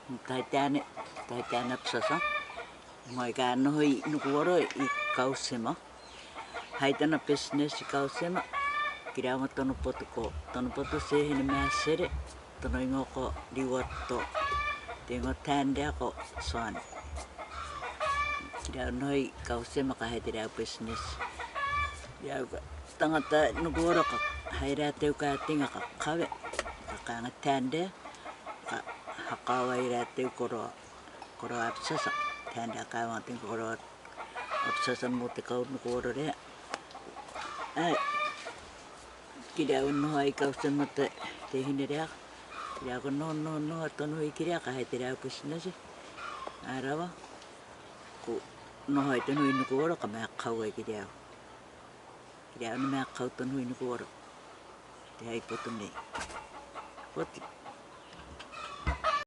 Taitane apsasa. Moika nohi nukuoro I kausema. Haitana business I kausema. Kirama tono poto sehene maasere. Tono ingoko liwatto. Tengo tandea ko soan. Kira nohi kausema ka haitera business. Ya tangata nukuoro ka haira teuka tinga ka kawe. Ka tandea. Hakawaira teu koro apsasa. Tandea kawa ting koro apsasa mo te kau nukuoro rea. Ai. Kira no ai kausema te hine rea. Kira ko no tonu I kira ka haitera business. Arawa. Ko no hai tonu I nukuoro ka mea kau ai kira. Kira no mea kau tonu I nukuoro. Te hai poto nei. Poti.